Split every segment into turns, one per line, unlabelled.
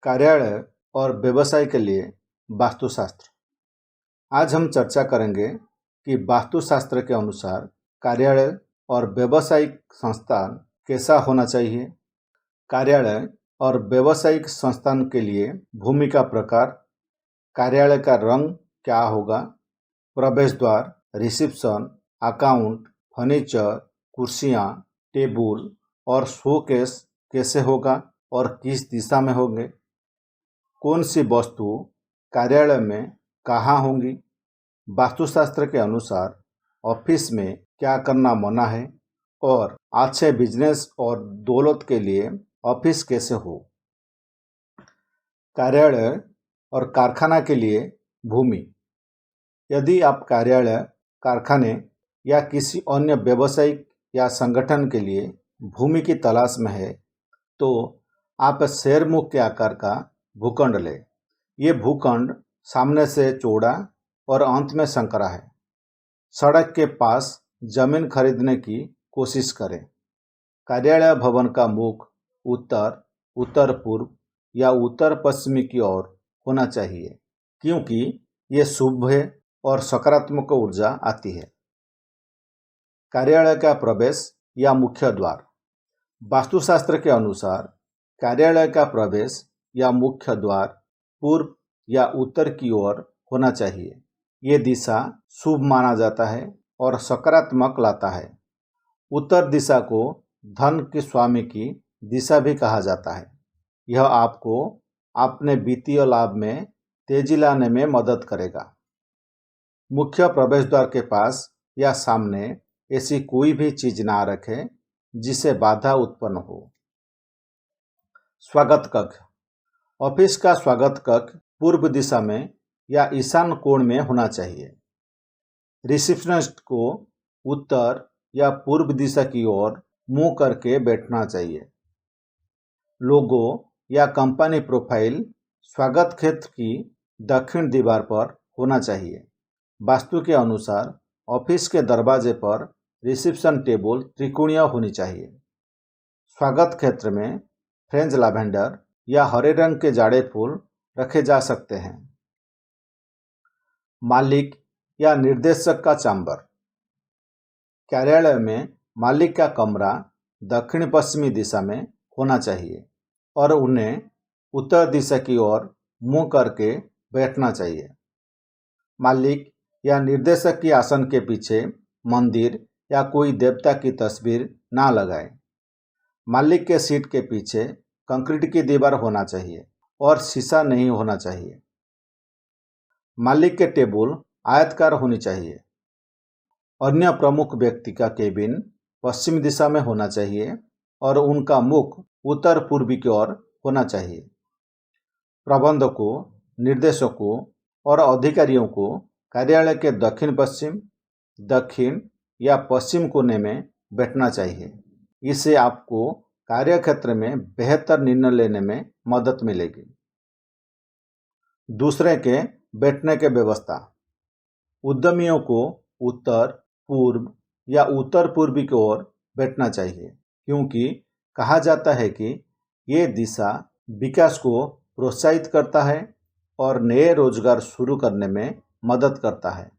कार्यालय और व्यवसाय के लिए वास्तुशास्त्र। आज हम चर्चा करेंगे कि वास्तुशास्त्र के अनुसार कार्यालय और व्यावसायिक संस्थान कैसा होना चाहिए। कार्यालय और व्यावसायिक संस्थान के लिए भूमि का प्रकार, कार्यालय का रंग क्या होगा, प्रवेश द्वार, रिसेप्शन, अकाउंट, फर्नीचर, कुर्सियाँ, टेबल और शोकेस कैसे होगा और किस दिशा में होंगे, कौन सी वस्तु कार्यालय में कहाँ होंगी, वास्तुशास्त्र के अनुसार ऑफिस में क्या करना मना है और अच्छे बिजनेस और दौलत के लिए ऑफिस कैसे हो। कार्यालय और कारखाना के लिए भूमि। यदि आप कार्यालय, कारखाने या किसी अन्य व्यावसायिक या संगठन के लिए भूमि की तलाश में है तो आप शेरमुख के आकार का भूखंड लें। ये भूखंड सामने से चौड़ा और अंत में संकरा है। सड़क के पास जमीन खरीदने की कोशिश करें। कार्यालय भवन का मुख उत्तर, उत्तर पूर्व या उत्तर पश्चिमी की ओर होना चाहिए क्योंकि ये शुभ है और सकारात्मक ऊर्जा आती है। कार्यालय का प्रवेश या मुख्य द्वार। वास्तुशास्त्र के अनुसार कार्यालय का प्रवेश या मुख्य द्वार पूर्व या उत्तर की ओर होना चाहिए। ये दिशा शुभ माना जाता है और सकारात्मक लाता है। उत्तर दिशा को धन के स्वामी की दिशा भी कहा जाता है। यह आपको अपने वित्तीय लाभ में तेजी लाने में मदद करेगा। मुख्य प्रवेश द्वार के पास या सामने ऐसी कोई भी चीज ना रखें जिसे बाधा उत्पन्न हो। स्वागत कक्ष। ऑफिस का स्वागत कक्ष पूर्व दिशा में या ईशान कोण में होना चाहिए। रिसेप्शनिस्ट को उत्तर या पूर्व दिशा की ओर मुंह करके बैठना चाहिए। लोगो या कंपनी प्रोफाइल स्वागत क्षेत्र की दक्षिण दीवार पर होना चाहिए। वास्तु के अनुसार ऑफिस के दरवाजे पर रिसेप्शन टेबल त्रिकोणीय होनी चाहिए। स्वागत क्षेत्र में फ्रेंच लैवेंडर या हरे रंग के जाड़े फूल रखे जा सकते हैं। मालिक या निर्देशक का चैम्बर। कार्यालय में मालिक का कमरा दक्षिण पश्चिमी दिशा में होना चाहिए और उन्हें उत्तर दिशा की ओर मुंह करके बैठना चाहिए। मालिक या निर्देशक की आसन के पीछे मंदिर या कोई देवता की तस्वीर ना लगाएं। मालिक के सीट के पीछे कंक्रीट की दीवार होना चाहिए और शीशा नहीं होना चाहिए। मालिक के टेबल आयताकार होनी चाहिए। अन्य प्रमुख व्यक्ति का केबिन पश्चिम दिशा में होना चाहिए और उनका मुख उत्तर पूर्वी की ओर होना चाहिए। प्रबंधकों, निर्देशकों और अधिकारियों को कार्यालय के दक्षिण पश्चिम, दक्षिण या पश्चिम कोने में बैठना चाहिए। इससे आपको कार्यक्षेत्र में बेहतर निर्णय लेने में मदद मिलेगी। दूसरे के बैठने की व्यवस्था। उद्यमियों को उत्तर, पूर्व या उत्तर पूर्वी की ओर बैठना चाहिए क्योंकि कहा जाता है कि ये दिशा विकास को प्रोत्साहित करता है और नए रोजगार शुरू करने में मदद करता है।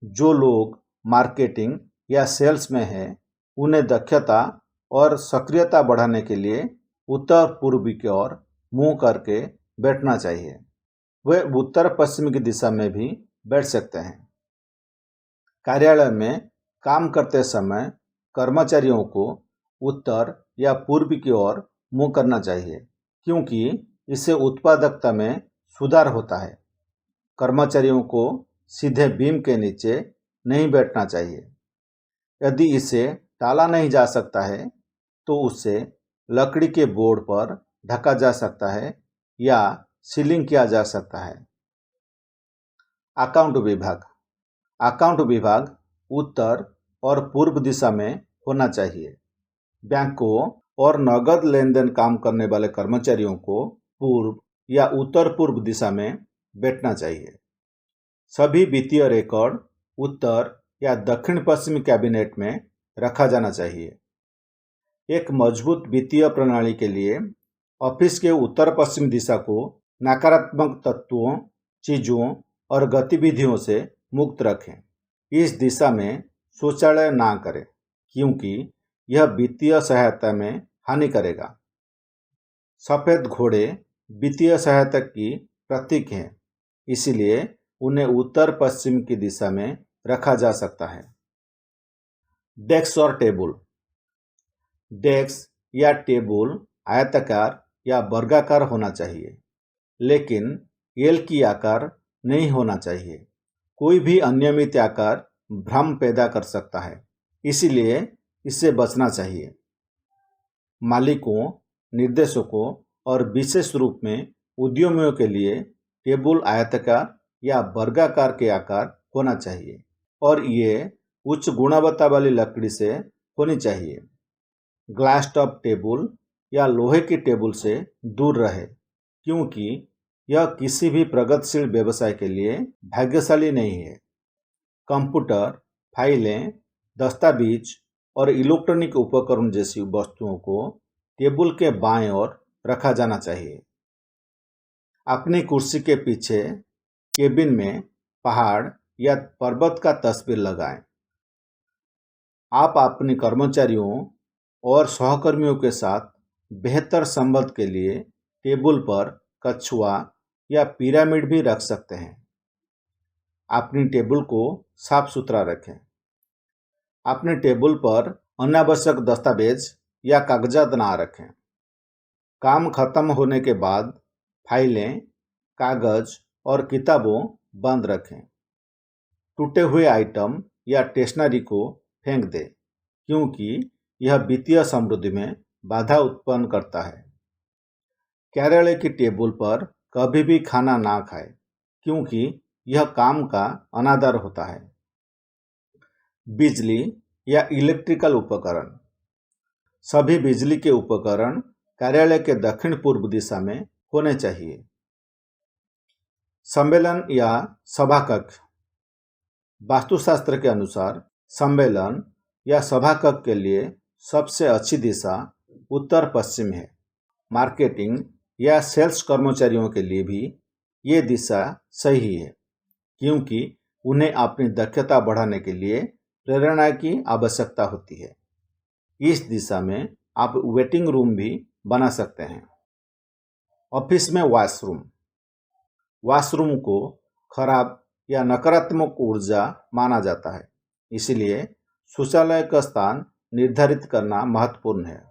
जो लोग मार्केटिंग या सेल्स में हैं, उन्हें दक्षता और सक्रियता बढ़ाने के लिए उत्तर पूर्वी की ओर मुंह करके बैठना चाहिए। वे उत्तर पश्चिम की दिशा में भी बैठ सकते हैं। कार्यालय में काम करते समय कर्मचारियों को उत्तर या पूर्व की ओर मुंह करना चाहिए क्योंकि इससे उत्पादकता में सुधार होता है। कर्मचारियों को सीधे बीम के नीचे नहीं बैठना चाहिए। यदि इसे टाला नहीं जा सकता है तो उसे लकड़ी के बोर्ड पर ढका जा सकता है या सीलिंग किया जा सकता है। अकाउंट विभाग। अकाउंट विभाग उत्तर और पूर्व दिशा में होना चाहिए। बैंकों और नगद लेन देन काम करने वाले कर्मचारियों को पूर्व या उत्तर पूर्व दिशा में बैठना चाहिए। सभी वित्तीय रिकॉर्ड उत्तर या दक्षिण पश्चिमी कैबिनेट में रखा जाना चाहिए। एक मजबूत वित्तीय प्रणाली के लिए ऑफिस के उत्तर पश्चिम दिशा को नकारात्मक तत्वों, चीज़ों और गतिविधियों से मुक्त रखें। इस दिशा में शौचालय ना करें क्योंकि यह वित्तीय सहायता में हानि करेगा। सफ़ेद घोड़े वित्तीय सहायता की प्रतीक हैं, इसलिए उन्हें उत्तर पश्चिम की दिशा में रखा जा सकता है। डेस्क और टेबल। डेस्क या टेबल आयताकार या वर्गाकार होना चाहिए, लेकिन एल की आकार नहीं होना चाहिए। कोई भी अनियमित आकार भ्रम पैदा कर सकता है, इसलिए इससे बचना चाहिए। मालिकों, निर्देशकों और विशेष रूप में उद्यमियों के लिए टेबल आयताकार या वर्गाकार के आकार होना चाहिए और ये उच्च गुणवत्ता वाली लकड़ी से होनी चाहिए। ग्लास टॉप टेबल या लोहे की टेबल से दूर रहे क्योंकि यह किसी भी प्रगतिशील व्यवसाय के लिए भाग्यशाली नहीं है। कंप्यूटर, फाइलें, दस्तावेज और इलेक्ट्रॉनिक उपकरण जैसी वस्तुओं को टेबल के बाएं ओर रखा जाना चाहिए। अपनी कुर्सी के पीछे केबिन में पहाड़ या पर्वत का तस्वीर लगाएं। आप अपने कर्मचारियों और सहकर्मियों के साथ बेहतर संबंध के लिए टेबल पर कछुआ या पिरामिड भी रख सकते हैं। अपनी टेबल को साफ सुथरा रखें। अपने टेबल पर अनावश्यक दस्तावेज या कागजात ना रखें। काम खत्म होने के बाद फाइलें, कागज और किताबों बंद रखें। टूटे हुए आइटम या स्टेशनरी को फेंक दें क्योंकि यह वित्तीय समृद्धि में बाधा उत्पन्न करता है। कार्यालय की टेबल पर कभी भी खाना ना खाएं क्योंकि यह काम का अनादर होता है। बिजली या इलेक्ट्रिकल उपकरण। सभी बिजली के उपकरण कार्यालय के दक्षिण पूर्व दिशा में होने चाहिए। सम्मेलन या सभा कक्ष। वास्तुशास्त्र के अनुसार सम्मेलन या सभा कक्ष के लिए सबसे अच्छी दिशा उत्तर पश्चिम है। मार्केटिंग या सेल्स कर्मचारियों के लिए भी ये दिशा सही है क्योंकि उन्हें अपनी दक्षता बढ़ाने के लिए प्रेरणा की आवश्यकता होती है। इस दिशा में आप वेटिंग रूम भी बना सकते हैं। ऑफिस में वॉशरूम। वॉशरूम को खराब या नकारात्मक ऊर्जा माना जाता है, इसलिए शौचालय का स्थान निर्धारित करना महत्वपूर्ण है।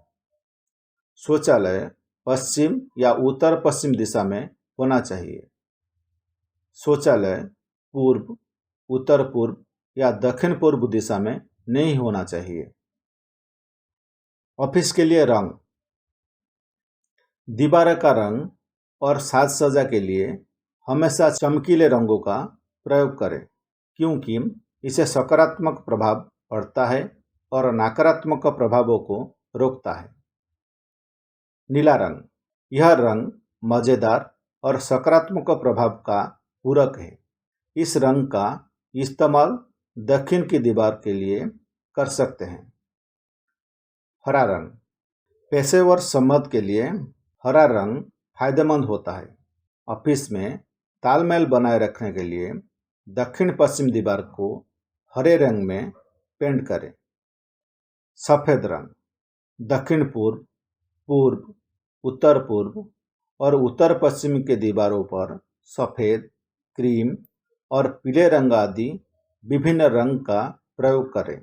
शौचालय पश्चिम या उत्तर पश्चिम दिशा में होना चाहिए। शौचालय पूर्व, उत्तर पूर्व या दक्षिण पूर्व दिशा में नहीं होना चाहिए। ऑफिस के लिए रंग। दीवार का रंग और साज सज्जा के लिए हमेशा चमकीले रंगों का प्रयोग करें क्योंकि इसे सकारात्मक प्रभाव पड़ता है और नकारात्मक प्रभावों को रोकता है। नीला रंग। यह रंग मज़ेदार और सकारात्मक प्रभाव का पूरक है। इस रंग का इस्तेमाल दक्षिण की दीवार के लिए कर सकते हैं। हरा रंग। पेशेवर संबंध के लिए हरा रंग फायदेमंद होता है। ऑफिस में तालमेल बनाए रखने के लिए दक्षिण पश्चिम दीवार को हरे रंग में पेंट करें। सफ़ेद रंग। दक्षिण पूर्व, पूर्व, उत्तर पूर्व और उत्तर पश्चिम के दीवारों पर सफ़ेद, क्रीम और पीले रंग आदि विभिन्न रंग का प्रयोग करें।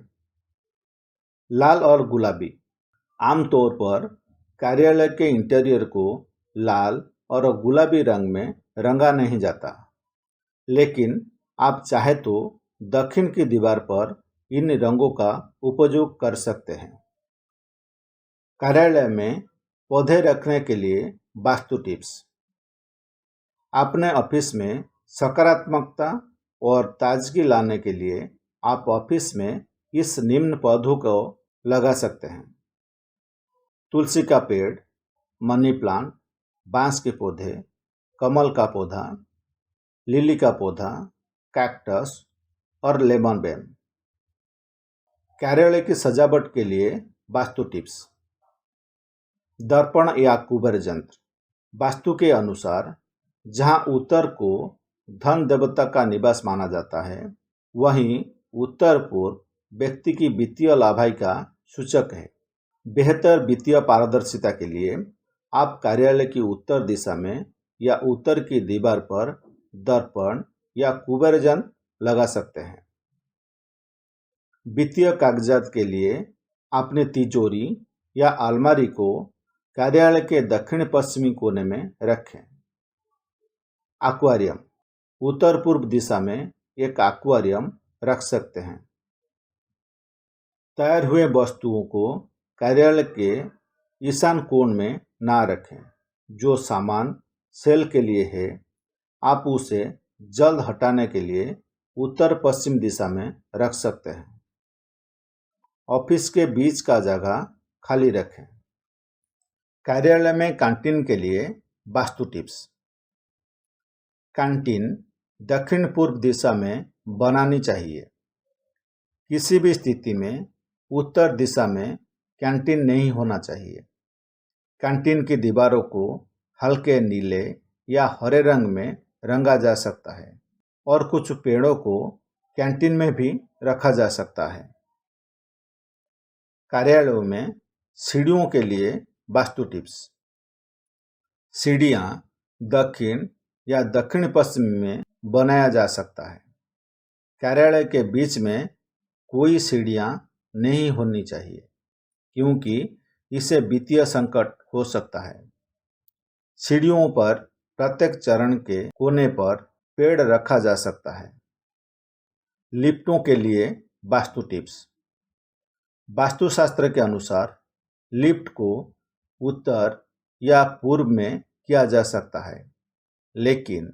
लाल और गुलाबी। आमतौर पर कार्यालय के इंटीरियर को लाल और गुलाबी रंग में रंगा नहीं जाता, लेकिन आप चाहे तो दक्षिण की दीवार पर इन रंगों का उपयोग कर सकते हैं। कार्यालय में पौधे रखने के लिए वास्तु टिप्स। अपने ऑफिस में सकारात्मकता और ताजगी लाने के लिए आप ऑफिस में इस निम्न पौधों को लगा सकते हैं। तुलसी का पेड़, मनी प्लांट, बांस के पौधे, कमल का पौधा, लिली का पौधा, कैक्टस और लेमन बैम। कार्यालय की सजावट के लिए वास्तु टिप्स। दर्पण या कुबेर यंत्र। वास्तु के अनुसार जहां उत्तर को धन देवता का निवास माना जाता है, वहीं उत्तर पूर्व व्यक्ति की वित्तीय लाभाई का सूचक है। बेहतर वित्तीय पारदर्शिता के लिए आप कार्यालय की उत्तर दिशा में या उत्तर की दीवार पर दर्पण या कुबेर यंत्र लगा सकते हैं। वित्तीय कागजात के लिए अपनी तिजोरी या अलमारी को कार्यालय के दक्षिण पश्चिमी कोने में रखें। एक्वेरियम। उत्तर पूर्व दिशा में एक एक्वेरियम रख सकते हैं। तैयार हुए वस्तुओं को कार्यालय के ईशान कोण में ना रखें। जो सामान सेल के लिए है, आप उसे जल्द हटाने के लिए उत्तर पश्चिम दिशा में रख सकते हैं। ऑफिस के बीच का जगह खाली रखें। कार्यालय में कैंटीन के लिए वास्तु टिप्स। कैंटीन दक्षिण पूर्व दिशा में बनानी चाहिए। किसी भी स्थिति में उत्तर दिशा में कैंटीन नहीं होना चाहिए। कैंटीन की दीवारों को हल्के नीले या हरे रंग में रंगा जा सकता है और कुछ पेड़ों को कैंटीन में भी रखा जा सकता है। कार्यालयों में सीढ़ियों के लिए वास्तु टिप्स। सीढ़ियाँ दक्षिण या दक्षिण पश्चिम में बनाया जा सकता है। कार्यालय के बीच में कोई सीढ़ियाँ नहीं होनी चाहिए, क्योंकि इससे वित्तीय संकट हो सकता है। सीढ़ियों पर प्रत्येक चरण के कोने पर पेड़ रखा जा सकता है। लिफ्टों के लिए वास्तु टिप्स। वास्तुशास्त्र के अनुसार लिफ्ट को उत्तर या पूर्व में किया जा सकता है, लेकिन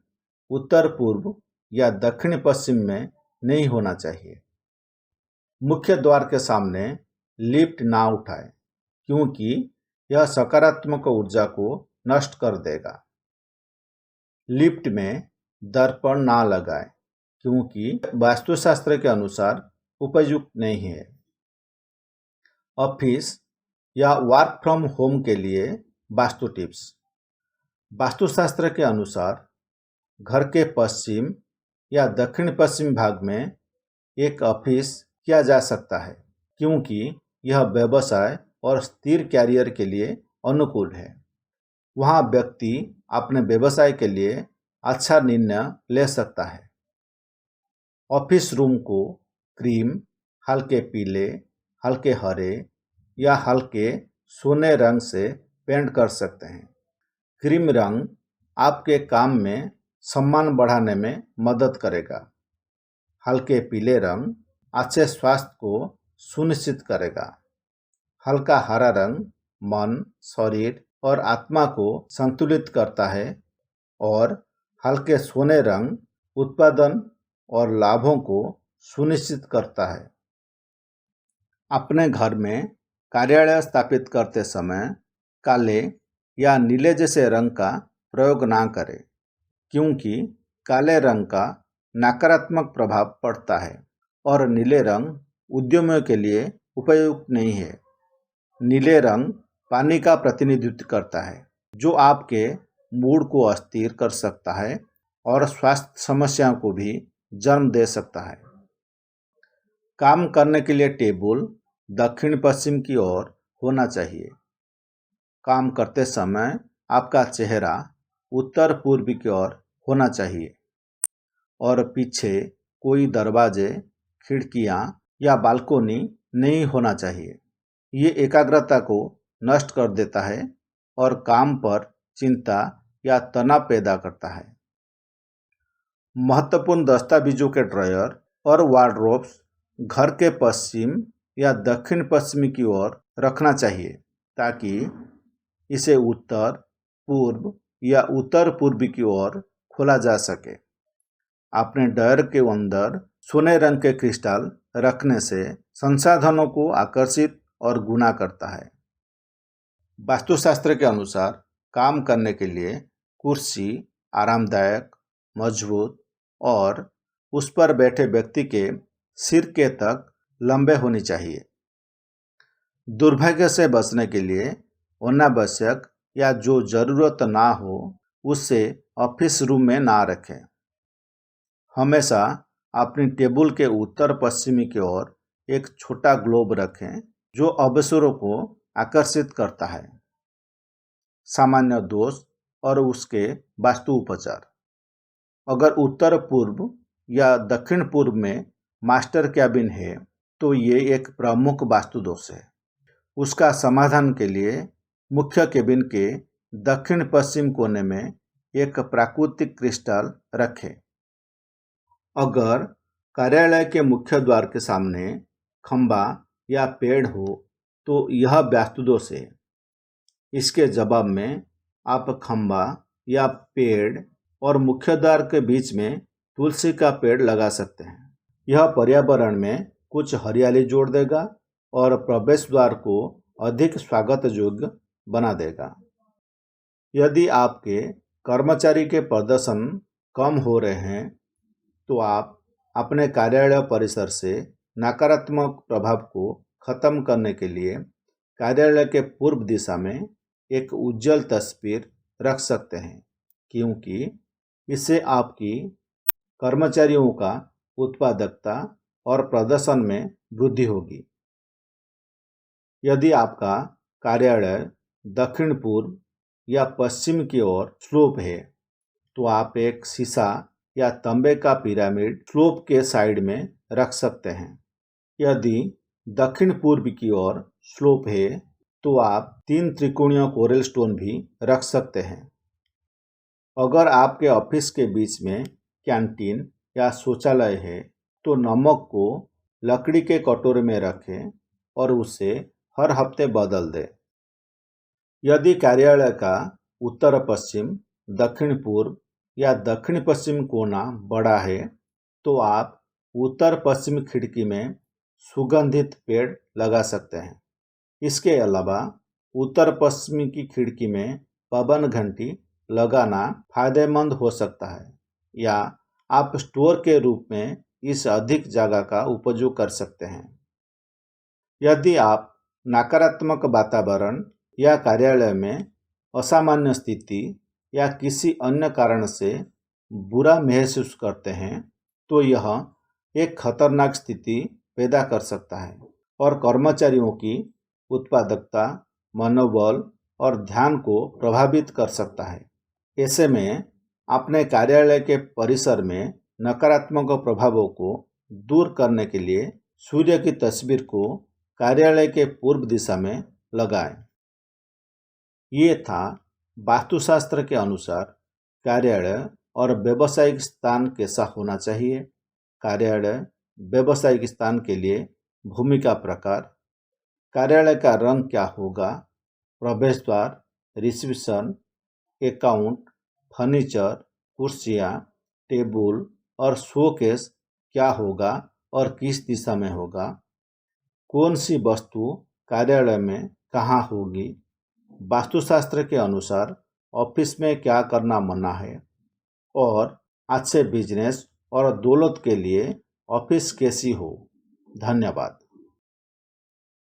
उत्तर पूर्व या दक्षिण पश्चिम में नहीं होना चाहिए। मुख्य द्वार के सामने लिफ्ट ना उठाएं, क्योंकि यह सकारात्मक ऊर्जा को नष्ट कर देगा। लिफ्ट में दर्पण ना लगाएं, क्योंकि वास्तुशास्त्र के अनुसार उपयुक्त नहीं है। ऑफिस या वर्क फ्रॉम होम के लिए वास्तु टिप्स। वास्तुशास्त्र के अनुसार घर के पश्चिम या दक्षिण पश्चिम भाग में एक ऑफिस किया जा सकता है, क्योंकि यह व्यवसाय और स्थिर कैरियर के लिए अनुकूल है। वहाँ व्यक्ति अपने व्यवसाय के लिए अच्छा निर्णय ले सकता है। ऑफिस रूम को क्रीम, हल्के पीले, हल्के हरे या हल्के सोने रंग से पेंट कर सकते हैं। क्रीम रंग आपके काम में सम्मान बढ़ाने में मदद करेगा। हल्के पीले रंग अच्छे स्वास्थ्य को सुनिश्चित करेगा। हल्का हरा रंग मन, शरीर और आत्मा को संतुलित करता है और हल्के सोने रंग उत्पादन और लाभों को सुनिश्चित करता है। अपने घर में कार्यालय स्थापित करते समय काले या नीले जैसे रंग का प्रयोग ना करें, क्योंकि काले रंग का नकारात्मक प्रभाव पड़ता है और नीले रंग उद्यमियों के लिए उपयुक्त नहीं है। नीले रंग पानी का प्रतिनिधित्व करता है, जो आपके मूड को अस्थिर कर सकता है और स्वास्थ्य समस्याओं को भी जन्म दे सकता है। काम करने के लिए टेबल दक्षिण पश्चिम की ओर होना चाहिए। काम करते समय आपका चेहरा उत्तर पूर्व की ओर होना चाहिए और पीछे कोई दरवाजे, खिड़कियां या बालकोनी नहीं होना चाहिए। ये एकाग्रता को नष्ट कर देता है और काम पर चिंता या तनाव पैदा करता है। महत्वपूर्ण दस्तावेजों के ड्रॉयर और वार्डरोब्स घर के पश्चिम या दक्षिण पश्चिमी की ओर रखना चाहिए, ताकि इसे उत्तर पूर्व या उत्तर पूर्वी की ओर खोला जा सके। अपने ड्रॉयर के अंदर सोने रंग के क्रिस्टल रखने से संसाधनों को आकर्षित और गुना करता है। वास्तुशास्त्र के अनुसार काम करने के लिए कुर्सी आरामदायक, मजबूत और उस पर बैठे व्यक्ति के सिर के तक लंबे होनी चाहिए। दुर्भाग्य से बचने के लिए अनावश्यक या जो ज़रूरत ना हो उसे ऑफिस रूम में ना रखें। हमेशा अपनी टेबल के उत्तर पश्चिमी की ओर एक छोटा ग्लोब रखें जो अवसरों को आकर्षित करता है। सामान्य दोष और उसके वास्तु उपचार। अगर उत्तर पूर्व या दक्षिण पूर्व में मास्टर कैबिन है तो ये एक प्रमुख वास्तु दोष है। उसका समाधान के लिए मुख्य केबिन के दक्षिण पश्चिम कोने में एक प्राकृतिक क्रिस्टल रखें। अगर कार्यालय के मुख्य द्वार के सामने खंभा या पेड़ हो तो यह वास्तु दोष है। इसके जवाब में आप खंभा या पेड़ और मुख्य द्वार के बीच में तुलसी का पेड़ लगा सकते हैं। यह पर्यावरण में कुछ हरियाली जोड़ देगा और प्रवेश द्वार को अधिक स्वागत योग्य बना देगा। यदि आपके कर्मचारी के प्रदर्शन कम हो रहे हैं तो आप अपने कार्यालय परिसर से नकारात्मक प्रभाव को खत्म करने के लिए कार्यालय के पूर्व दिशा में एक उज्जवल तस्वीर रख सकते हैं, क्योंकि इससे आपकी कर्मचारियों का उत्पादकता और प्रदर्शन में वृद्धि होगी। यदि आपका कार्यालय दक्षिण पूर्व या पश्चिम की ओर स्लोप है तो आप एक शीशा या तांबे का पिरामिड स्लोप के साइड में रख सकते हैं। यदि दक्षिण पूर्व की ओर स्लोप है तो आप 3 त्रिकोणीय कोरल स्टोन भी रख सकते हैं। अगर आपके ऑफिस के बीच में कैंटीन या शौचालय है तो नमक को लकड़ी के कटोरे में रखें और उसे हर हफ्ते बदल दें। यदि कार्यालय का उत्तर पश्चिम, दक्षिण पूर्व या दक्षिण पश्चिम कोना बड़ा है तो आप उत्तर पश्चिम खिड़की में सुगंधित पेड़ लगा सकते हैं। इसके अलावा उत्तर पश्चिमी की खिड़की में पवन घंटी लगाना फायदेमंद हो सकता है, या आप स्टोर के रूप में इस अधिक जगह का उपयोग कर सकते हैं। यदि आप नकारात्मक वातावरण या कार्यालय में असामान्य स्थिति या किसी अन्य कारण से बुरा महसूस करते हैं तो यह एक खतरनाक स्थिति पैदा कर सकता है और कर्मचारियों की उत्पादकता, मनोबल और ध्यान को प्रभावित कर सकता है। ऐसे में अपने कार्यालय के परिसर में नकारात्मक प्रभावों को दूर करने के लिए सूर्य की तस्वीर को कार्यालय के पूर्व दिशा में लगाएं। ये था वास्तुशास्त्र के अनुसार कार्यालय और व्यावसायिक स्थान कैसा होना चाहिए। कार्यालय व्यावसायिक स्थान के लिए भूमि का प्रकार, कार्यालय का रंग क्या होगा, प्रवेश द्वार, रिसेप्शन, अकाउंट, फर्नीचर, कुर्सियाँ, टेबल और शोकेस क्या होगा और किस दिशा में होगा, कौन सी वस्तु कार्यालय में कहाँ होगी, वास्तुशास्त्र के अनुसार ऑफिस में क्या करना मना है, और अच्छे बिजनेस और दौलत के लिए ऑफिस कैसी हो। धन्यवाद।